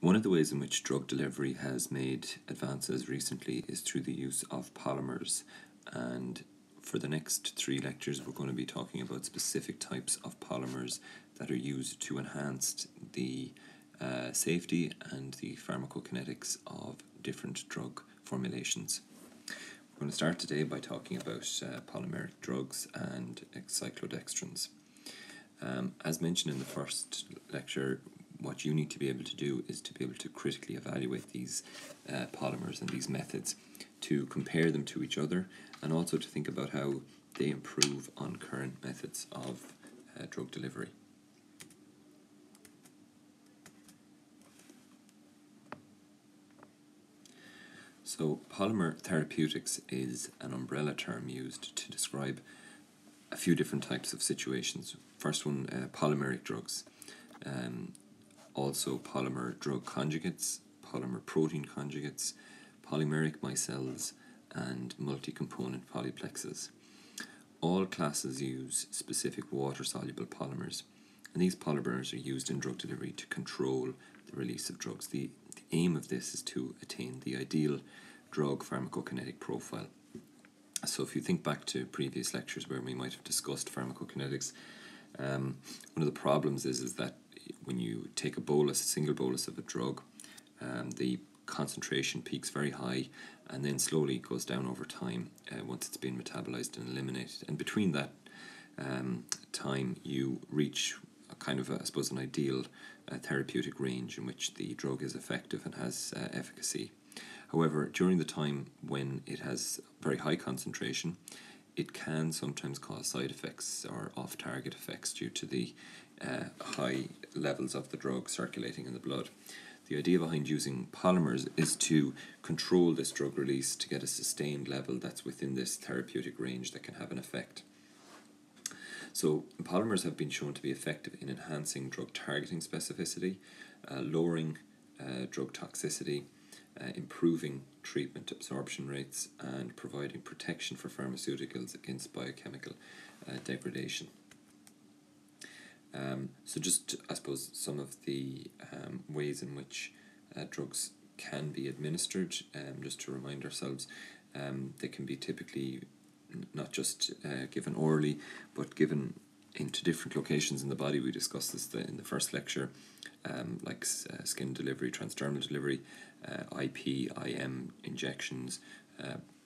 One of the ways in which drug delivery has made advances recently is through the use of polymers, and for the next 3 lectures we're going to be talking about specific types of polymers that are used to enhance the safety and the pharmacokinetics of different drug formulations. We're going to start today by talking about polymeric drugs and cyclodextrins. As mentioned in the first lecture, what you need to be able to do is to be able to critically evaluate these polymers and these methods, to compare them to each other, and also to think about how they improve on current methods of drug delivery. So polymer therapeutics is an umbrella term used to describe a few different types of situations. First one, polymeric drugs. Also polymer-drug conjugates, polymer-protein conjugates, polymeric micelles, and multi-component polyplexes. All classes use specific water-soluble polymers, and these polymers are used in drug delivery to control the release of drugs. The aim of this is to attain the ideal drug pharmacokinetic profile. So if you think back to previous lectures where we might have discussed pharmacokinetics, one of the problems is that when you take a single bolus of a drug, the concentration peaks very high and then slowly goes down over time once it's been metabolized and eliminated. And between that time, you reach a kind of, I suppose, an ideal therapeutic range in which the drug is effective and has efficacy. However, during the time when it has very high concentration, it can sometimes cause side effects or off-target effects due to the high levels of the drug circulating in the blood. The idea behind using polymers is to control this drug release to get a sustained level that's within this therapeutic range that can have an effect. So polymers have been shown to be effective in enhancing drug targeting specificity, lowering drug toxicity, improving treatment absorption rates, and providing protection for pharmaceuticals against biochemical degradation. So just, I suppose, some of the ways in which drugs can be administered, just to remind ourselves, they can be typically not just given orally, but given into different locations in the body. We discussed this in the first lecture, like skin delivery, transdermal delivery, IP, IM injections,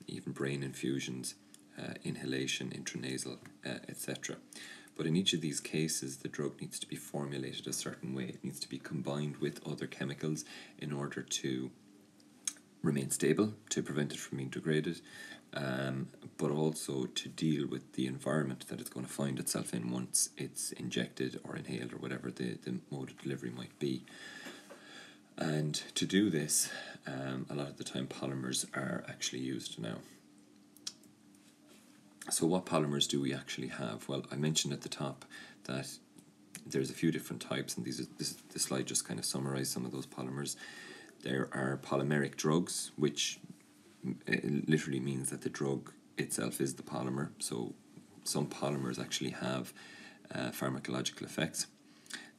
even brain infusions, inhalation, intranasal, etc. But in each of these cases, the drug needs to be formulated a certain way. It needs to be combined with other chemicals in order to remain stable, to prevent it from being degraded, but also to deal with the environment that it's going to find itself in once it's injected or inhaled or whatever the mode of delivery might be. And to do this, a lot of the time polymers are actually used now. So what polymers do we actually have? Well, I mentioned at the top that there's a few different types, and this slide just kind of summarizes some of those polymers. There are polymeric drugs, which literally means that the drug itself is the polymer. So some polymers actually have pharmacological effects.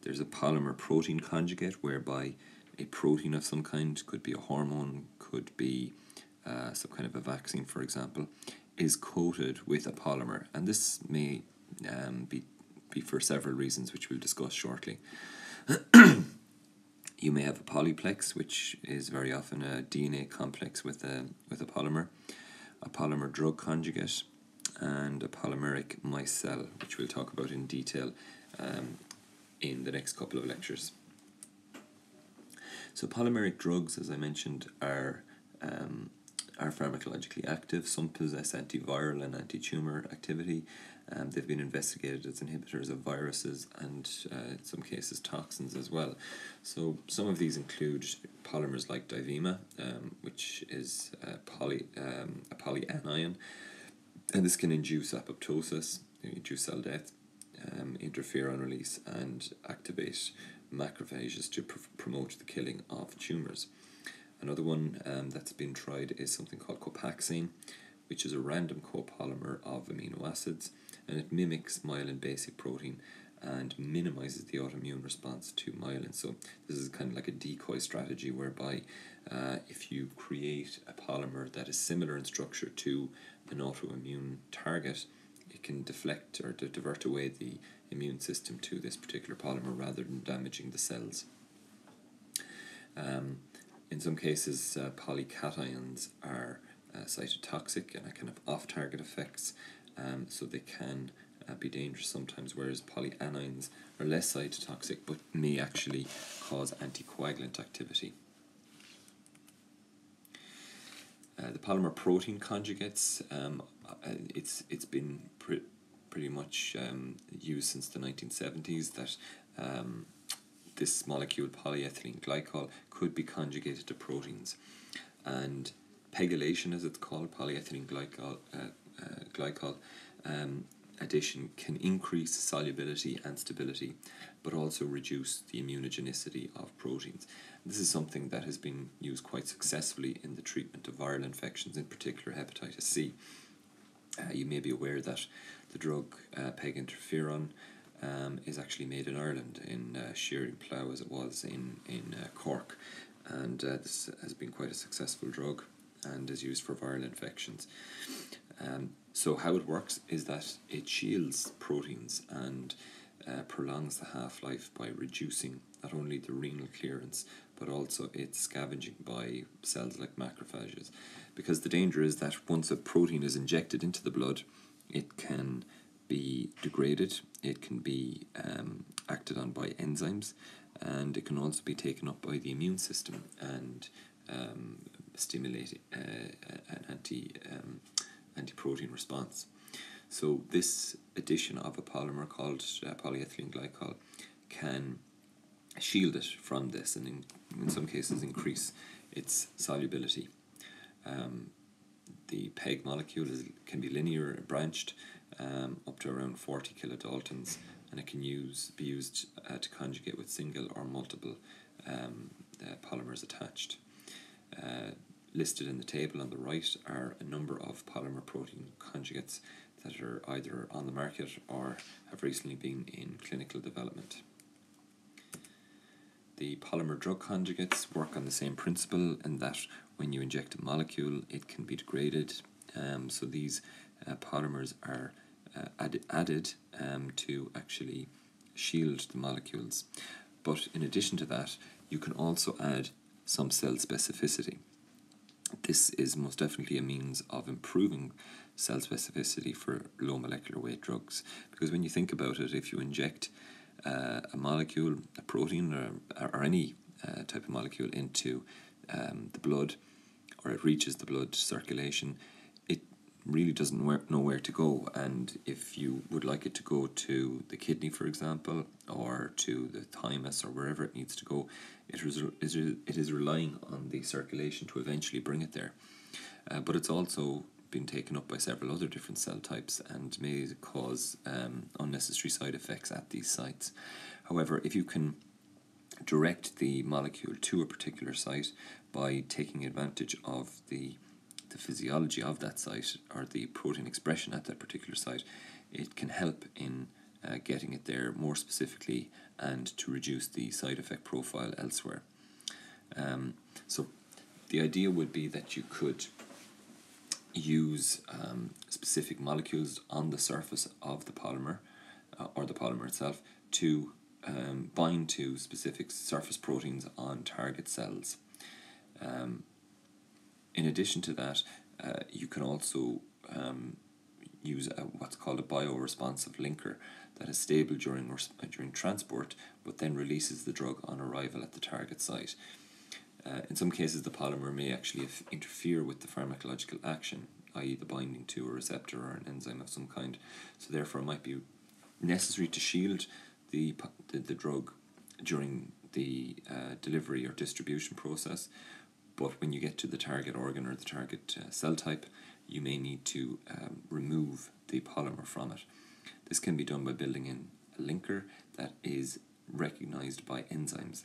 There's a polymer-protein conjugate, whereby a protein of some kind, could be a hormone, could be some kind of a vaccine, for example, is coated with a polymer, and this may be for several reasons, which we'll discuss shortly. You may have a polyplex, which is very often a DNA complex with a polymer, a polymer-drug conjugate, and a polymeric micelle, which we'll talk about in detail in the next couple of lectures. So polymeric drugs, as I mentioned, are pharmacologically active. Some possess antiviral and anti-tumor activity. They've been investigated as inhibitors of viruses and in some cases toxins as well. So some of these include polymers like Divema, which is a polyanion, and this can induce apoptosis, induce cell death, interferon release, and activate macrophages to promote the killing of tumours. Another one that's been tried is something called copaxane, which is a random copolymer of amino acids, and it mimics myelin basic protein and minimizes the autoimmune response to myelin. So this is kind of like a decoy strategy whereby if you create a polymer that is similar in structure to an autoimmune target, it can deflect or divert away the immune system to this particular polymer rather than damaging the cells. In some cases, polycations are cytotoxic and kind of off-target effects, so they can be dangerous sometimes, whereas polyanions are less cytotoxic but may actually cause anticoagulant activity. The polymer-protein conjugates, it's been pretty much used since the 1970s that this molecule, polyethylene glycol, could be conjugated to proteins, and pegylation, as it's called, polyethylene glycol addition can increase solubility and stability, but also reduce the immunogenicity of proteins. This is something that has been used quite successfully in the treatment of viral infections, in particular hepatitis C. You may be aware that the drug peg interferon is actually made in Ireland, in Shearing Plough, as it was in Cork, and this has been quite a successful drug and is used for viral infections. So how it works is that it shields proteins and prolongs the half-life by reducing not only the renal clearance but also its scavenging by cells like macrophages, because the danger is that once a protein is injected into the blood, it can be degraded, it can be acted on by enzymes, and it can also be taken up by the immune system and stimulate an anti-protein response. So this addition of a polymer called polyethylene glycol can shield it from this, and in some cases increase its solubility. The PEG molecule can be linear and branched up to around 40 kilodaltons, and it can be used to conjugate with single or multiple polymers attached. Listed in the table on the right are a number of polymer protein conjugates that are either on the market or have recently been in clinical development. The polymer-drug conjugates work on the same principle in that when you inject a molecule, it can be degraded. So these polymers are added to actually shield the molecules. But in addition to that, you can also add some cell specificity. This is most definitely a means of improving cell specificity for low molecular weight drugs, because when you think about it, if you inject a molecule, a protein, or any type of molecule into the blood, or it reaches the blood circulation, it really doesn't know where to go. And if you would like it to go to the kidney, for example, or to the thymus, or wherever it needs to go, it is relying on the circulation to eventually bring it there. But it's also been taken up by several other different cell types and may cause unnecessary side effects at these sites. However, if you can direct the molecule to a particular site by taking advantage of the physiology of that site or the protein expression at that particular site, it can help in getting it there more specifically and to reduce the side effect profile elsewhere. So the idea would be that you could use specific molecules on the surface of the polymer or the polymer itself to bind to specific surface proteins on target cells. In addition to that, you can also use what's called a bioresponsive linker that is stable during transport, but then releases the drug on arrival at the target site. In some cases, the polymer may actually interfere with the pharmacological action, i.e. the binding to a receptor or an enzyme of some kind. So therefore, it might be necessary to shield the drug during the delivery or distribution process, but when you get to the target organ or the target cell type, you may need to remove the polymer from it. This can be done by building in a linker that is recognized by enzymes.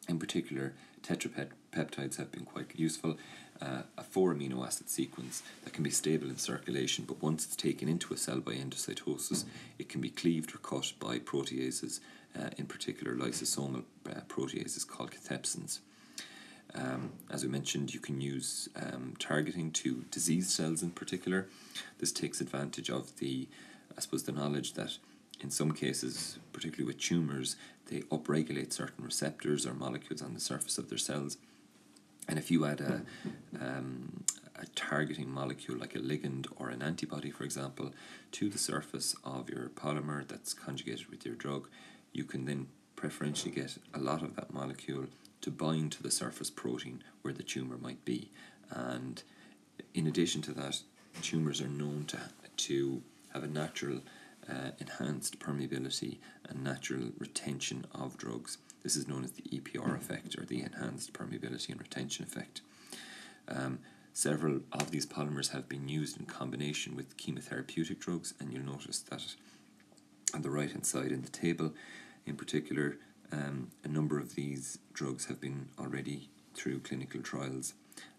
In particular, particular, tetrapeptides have been quite useful. A 4 amino acid sequence that can be stable in circulation, but once it's taken into a cell by endocytosis, it can be cleaved or cut by proteases, in particular lysosomal proteases called cathepsins. As we mentioned, you can use targeting to disease cells in particular. This takes advantage of the knowledge that in some cases, particularly with tumours, they upregulate certain receptors or molecules on the surface of their cells. And if you add a targeting molecule like a ligand or an antibody, for example, to the surface of your polymer that's conjugated with your drug, you can then preferentially get a lot of that molecule to bind to the surface protein where the tumour might be. And in addition to that, tumours are known to have a natural enhanced permeability and natural retention of drugs. This is known as the EPR effect, or the enhanced permeability and retention effect. Several of these polymers have been used in combination with chemotherapeutic drugs, and you'll notice that on the right hand side in the table in particular, a number of these drugs have been already through clinical trials.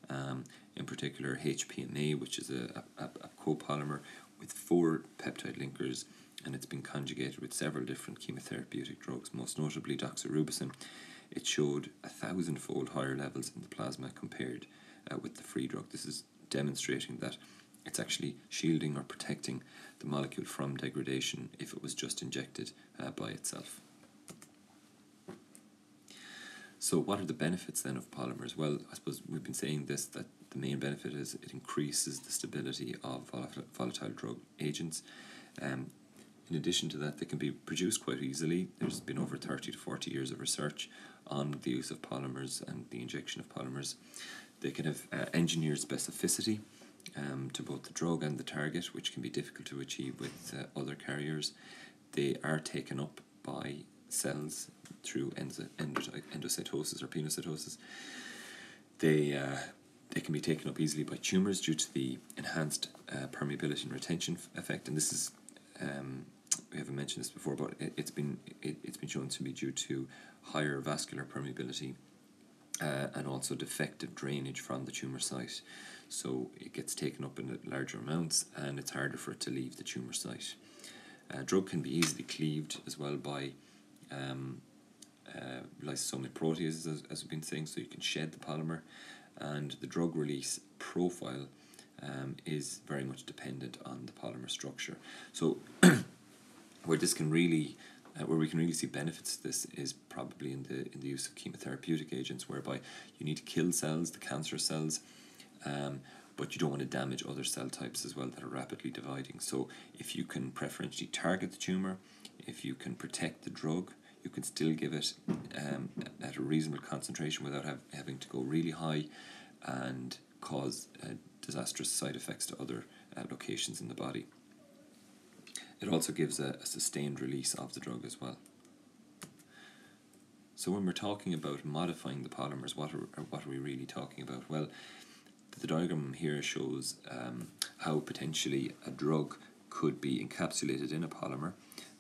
In particular, HPMA, which is a copolymer with 4 peptide linkers, and it's been conjugated with several different chemotherapeutic drugs, most notably doxorubicin. It showed 1,000-fold higher levels in the plasma compared with the free drug. This is demonstrating that it's actually shielding or protecting the molecule from degradation if it was just injected by itself. So what are the benefits then of polymers? Well, I suppose we've been saying this, that the main benefit is it increases the stability of volatile drug agents. In addition to that, they can be produced quite easily. There's been over 30 to 40 years of research on the use of polymers and the injection of polymers. They can have engineered specificity to both the drug and the target, which can be difficult to achieve with other carriers. They are taken up by cells through endocytosis or penocytosis. They can be taken up easily by tumours due to the enhanced permeability and retention effect, and this is we haven't mentioned this before, but it's been shown to be due to higher vascular permeability and also defective drainage from the tumour site. So it gets taken up in larger amounts and it's harder for it to leave the tumour site. Drug can be easily cleaved as well by lysosomal proteases, as we've been saying, so you can shed the polymer, and the drug release profile is very much dependent on the polymer structure. So where we can really see benefits of this is probably in the use of chemotherapeutic agents, whereby you need to kill cells, the cancer cells, but you don't want to damage other cell types as well that are rapidly dividing. So if you can preferentially target the tumour, if you can protect the drug, you can still give it at a reasonable concentration without having to go really high and cause disastrous side effects to other locations in the body. It also gives a sustained release of the drug as well. So when we're talking about modifying the polymers, what are we really talking about? Well, the diagram here shows how potentially a drug could be encapsulated in a polymer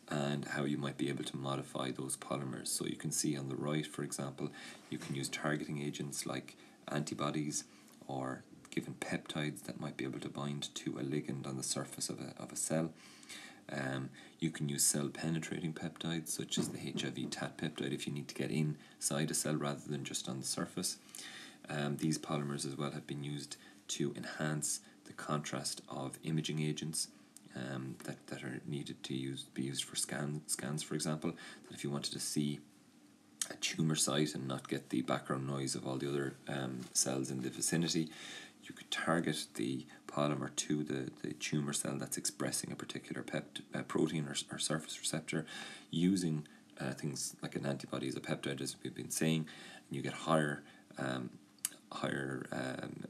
and how you might be able to modify those polymers. So you can see on the right, for example, you can use targeting agents like antibodies or given peptides that might be able to bind to a ligand on the surface of a cell. You can use cell-penetrating peptides such as the HIV TAT peptide if you need to get inside a cell rather than just on the surface. These polymers as well have been used to enhance the contrast of imaging agents that are needed to be used for scans, for example. That if you wanted to see a tumour site and not get the background noise of all the other cells in the vicinity, you could target the polymer to the tumour cell that's expressing a particular protein or surface receptor using things like an antibody as a peptide, as we've been saying, and you get higher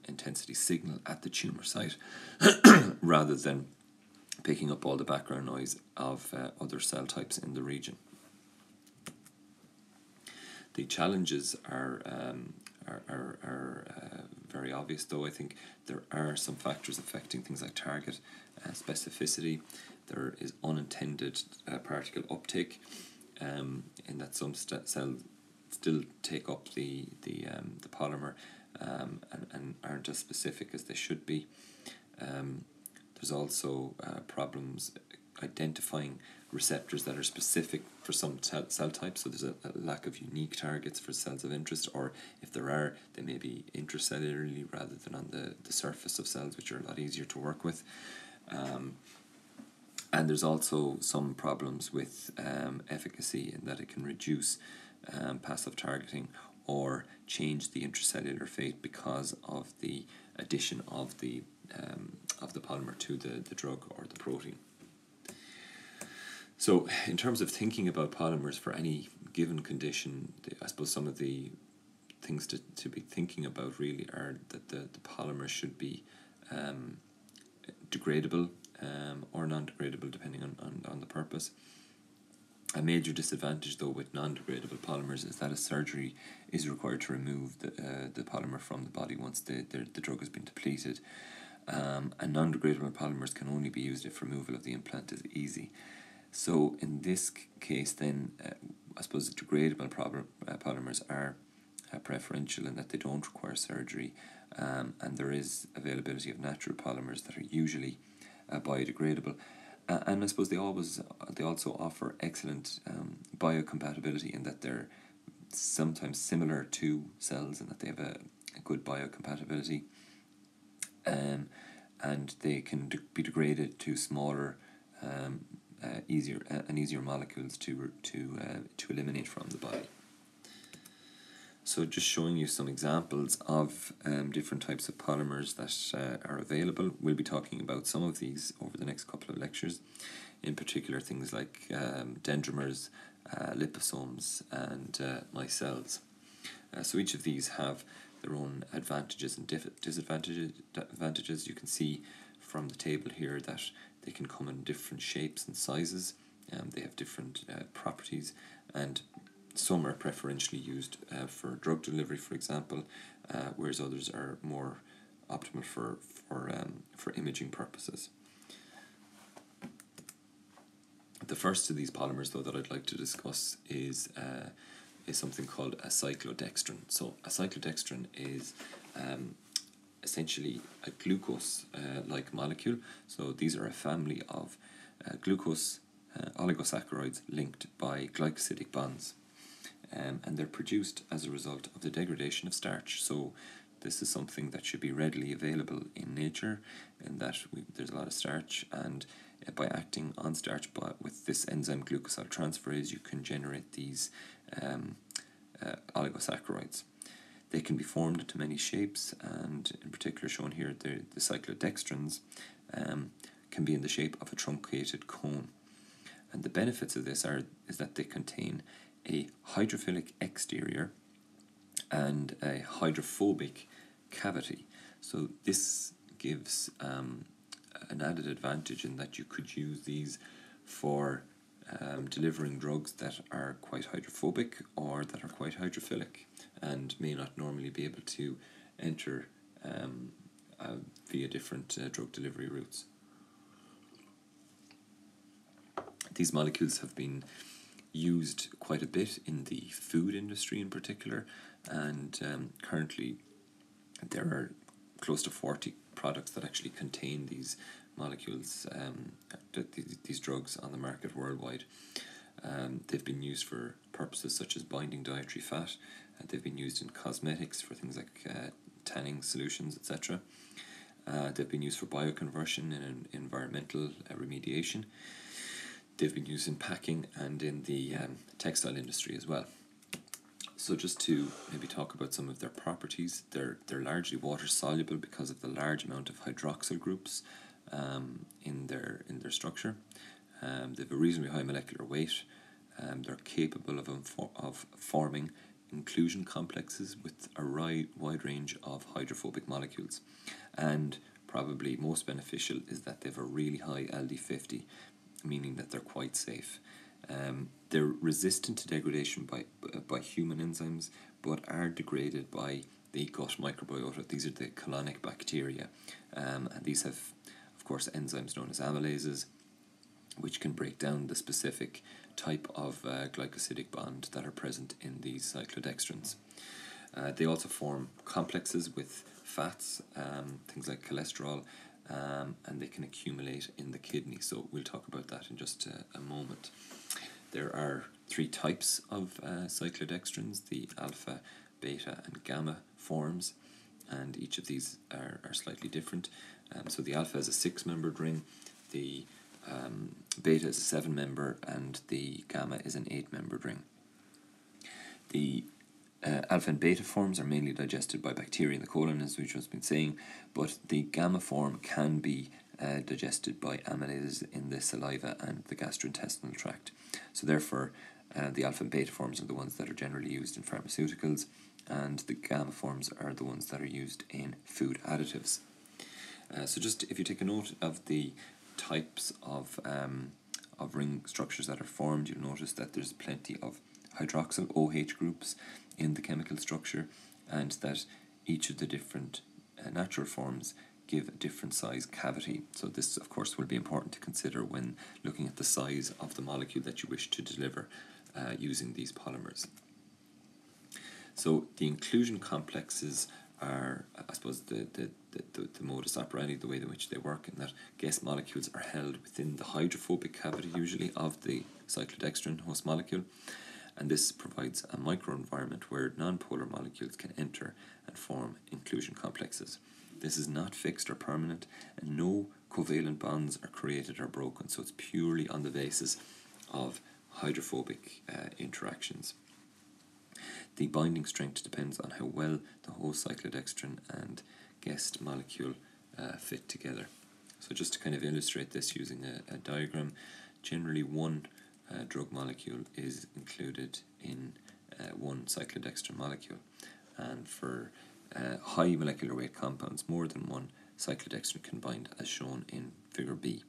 intensity signal at the tumour site rather than picking up all the background noise of other cell types in the region. The challenges are very obvious, though. I think there are some factors affecting things like target specificity. There is unintended particle uptake in that some still take up the polymer and aren't as specific as they should be. There's also problems identifying receptors that are specific for some cell types, so there's a lack of unique targets for cells of interest, or if there are, they may be intracellularly rather than on the surface of cells, which are a lot easier to work with. And there's also some problems with efficacy in that it can reduce passive targeting or change the intracellular fate because of the addition of the polymer to the drug or the protein. So in terms of thinking about polymers for any given condition, I suppose some of the things to be thinking about really are that the polymer should be degradable or non-degradable depending on the purpose. A major disadvantage though with non-degradable polymers is that a surgery is required to remove the polymer from the body once the drug has been depleted. And non-degradable polymers can only be used if removal of the implant is easy. So in this case then, I suppose the degradable polymers are preferential in that they don't require surgery, and there is availability of natural polymers that are usually biodegradable. And I suppose they also offer excellent biocompatibility in that they're sometimes similar to cells and that they have a good biocompatibility, and they can be degraded to smaller, easier molecules to eliminate from the body. So just showing you some examples of different types of polymers that are available. We'll be talking about some of these over the next couple of lectures, in particular things like dendrimers, liposomes and micelles. So each of these have their own advantages and disadvantages. You can see from the table here that they can come in different shapes and sizes. They have different properties, and some are preferentially used for drug delivery, for example, whereas others are more optimal for imaging purposes. The first of these polymers, though, that I'd like to discuss is something called a cyclodextrin. So a cyclodextrin is essentially a glucose-like molecule. So these are a family of glucose oligosaccharides linked by glycosidic bonds. And they're produced as a result of the degradation of starch. So this is something that should be readily available in nature, in that there's a lot of starch, and by acting on starch with this enzyme glucosyl transferase, you can generate these oligosaccharides. They can be formed into many shapes, and in particular shown here, the cyclodextrins can be in the shape of a truncated cone. And the benefits of this is that they contain a hydrophilic exterior and a hydrophobic cavity. So this gives an added advantage in that you could use these for delivering drugs that are quite hydrophobic or that are quite hydrophilic and may not normally be able to enter via different drug delivery routes. These molecules have been used quite a bit in the food industry in particular, and currently there are close to 40 products that actually contain these molecules, these drugs on the market worldwide. They've been used for purposes such as binding dietary fat, they've been used in cosmetics for things like tanning solutions, etc. They've been used for bioconversion and environmental remediation. They've been used in packing and in the textile industry as well. So just to maybe talk about some of their properties, they're largely water soluble because of the large amount of hydroxyl groups in their structure. They have a reasonably high molecular weight. They're capable of forming inclusion complexes with a wide range of hydrophobic molecules. And probably most beneficial is that they have a really high LD50, meaning that they're quite safe. They're resistant to degradation by human enzymes, but are degraded by the gut microbiota. These are the colonic bacteria, and these have, of course, enzymes known as amylases, which can break down the specific type of glycosidic bond that are present in these cyclodextrins. They also form complexes with fats, things like cholesterol, and they can accumulate in the kidney. So we'll talk about that in just a moment. There are 3 types of cyclodextrins, the alpha, beta and gamma forms, and each of these are slightly different. So the alpha is a 6-membered ring, the beta is a 7-member, and the gamma is an 8-membered ring. The alpha and beta forms are mainly digested by bacteria in the colon, as we've just been saying, but the gamma form can be digested by amylases in the saliva and the gastrointestinal tract. So therefore, the alpha and beta forms are the ones that are generally used in pharmaceuticals, and the gamma forms are the ones that are used in food additives. So just if you take a note of the types of ring structures that are formed, you'll notice that there's plenty of hydroxyl OH groups in the chemical structure, and that each of the different natural forms give a different size cavity. So this, of course, will be important to consider when looking at the size of the molecule that you wish to deliver using these polymers. So the inclusion complexes are, I suppose, the modus operandi, the way in which they work, in that guest molecules are held within the hydrophobic cavity, usually, of the cyclodextrin host molecule, and this provides a microenvironment where nonpolar molecules can enter and form inclusion complexes. This is not fixed or permanent, and no covalent bonds are created or broken, so it's purely on the basis of hydrophobic interactions. The binding strength depends on how well the host cyclodextrin and guest molecule fit together. So just to kind of illustrate this using a diagram, generally one drug molecule is included in one cyclodextrin molecule, and for high molecular weight compounds, more than one cyclodextrin can bind, as shown in figure B.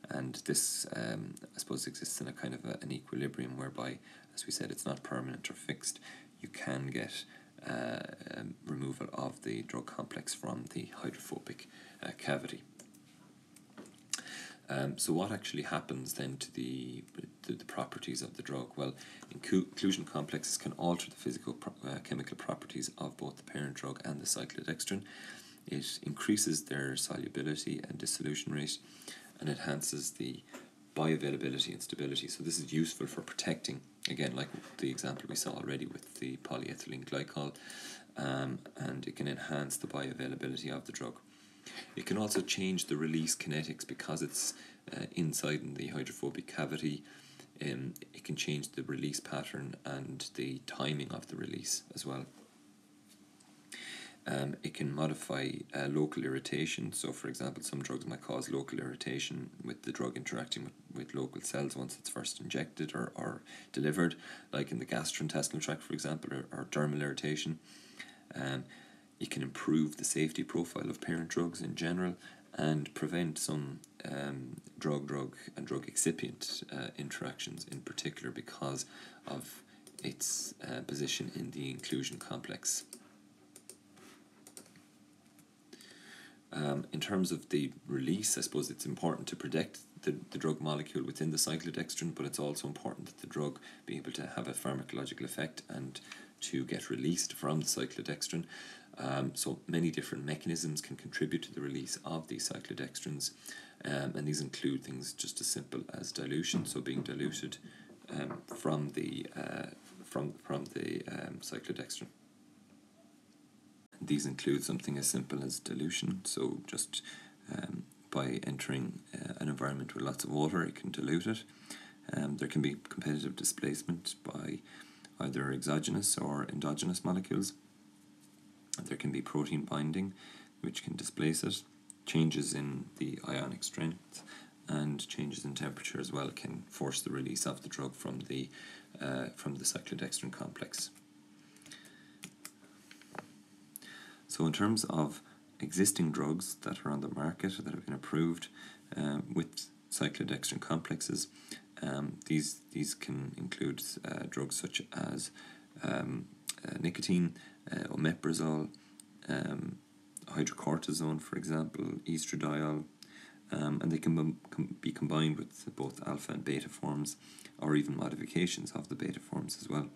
And this, I suppose, exists in a kind of an equilibrium whereby, as we said, it's not permanent or fixed. You can get removal of the drug complex from the hydrophobic cavity. So what actually happens then to the properties of the drug? Well, inclusion complexes can alter the physical chemical properties of both the parent drug and the cyclodextrin. It increases their solubility and dissolution rate, and enhances the bioavailability and stability. So this is useful for protecting, again, like the example we saw already with the polyethylene glycol, and it can enhance the bioavailability of the drug. It can also change the release kinetics because it's inside in the hydrophobic cavity. It can change the release pattern and the timing of the release as well. It can modify local irritation. So, for example, some drugs might cause local irritation with the drug interacting with local cells once it's first injected or delivered, like in the gastrointestinal tract, for example, or dermal irritation. It can improve the safety profile of parent drugs in general and prevent some drug-drug and drug excipient interactions, in particular because of its position in the inclusion complex. In terms of the release, I suppose it's important to protect the drug molecule within the cyclodextrin, but it's also important that the drug be able to have a pharmacological effect and to get released from the cyclodextrin. So many different mechanisms can contribute to the release of these cyclodextrins, and these include things just as simple as dilution, so being diluted from the cyclodextrin. These include something as simple as dilution, so just by entering an environment with lots of water, it can dilute it. There can be competitive displacement by either exogenous or endogenous molecules. There can be protein binding, which can displace it. Changes in the ionic strength and changes in temperature as well can force the release of the drug from the cyclodextrin complex. So in terms of existing drugs that are on the market that have been approved with cyclodextrin complexes, these can include drugs such as nicotine, omeprazole, hydrocortisone, for example, estradiol, and they can be combined with both alpha and beta forms, or even modifications of the beta forms as well.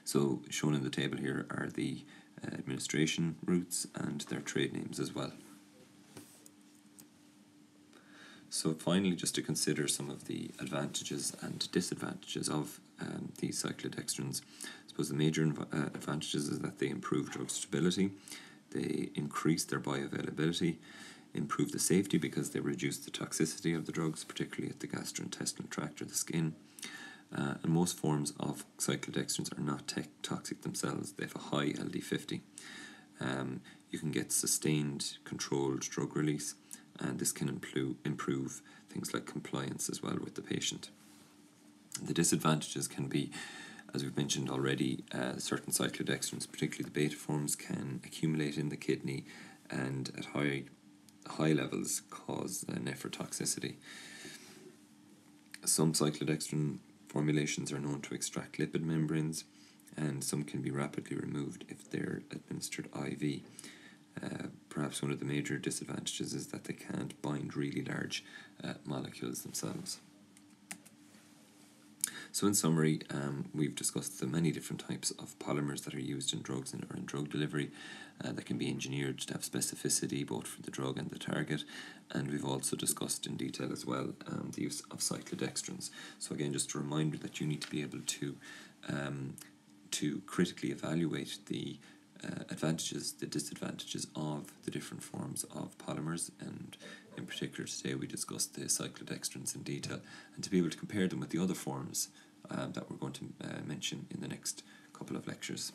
So shown in the table here are the administration routes and their trade names as well. So finally, just to consider some of the advantages and disadvantages of these cyclodextrins. I suppose the major advantages is that they improve drug stability, they increase their bioavailability, improve the safety because they reduce the toxicity of the drugs, particularly at the gastrointestinal tract or the skin. And most forms of cyclodextrins are not toxic themselves. They have a high LD50. You can get sustained, controlled drug release, and this can improve things like compliance as well with the patient. The disadvantages can be, as we've mentioned already, certain cyclodextrins, particularly the beta forms, can accumulate in the kidney and at high levels cause nephrotoxicity. Some cyclodextrin formulations are known to extract lipid membranes, and some can be rapidly removed if they're administered IV. Perhaps one of the major disadvantages is that they can't bind really large molecules themselves. So in summary, we've discussed the many different types of polymers that are used in drugs or in drug delivery that can be engineered to have specificity both for the drug and the target, and we've also discussed in detail as well the use of cyclodextrins. So again, just a reminder that you need to be able to critically evaluate the advantages, the disadvantages of the different forms of polymers, and in particular today we discussed the cyclodextrins in detail, and to be able to compare them with the other forms that we're going to mention in the next couple of lectures.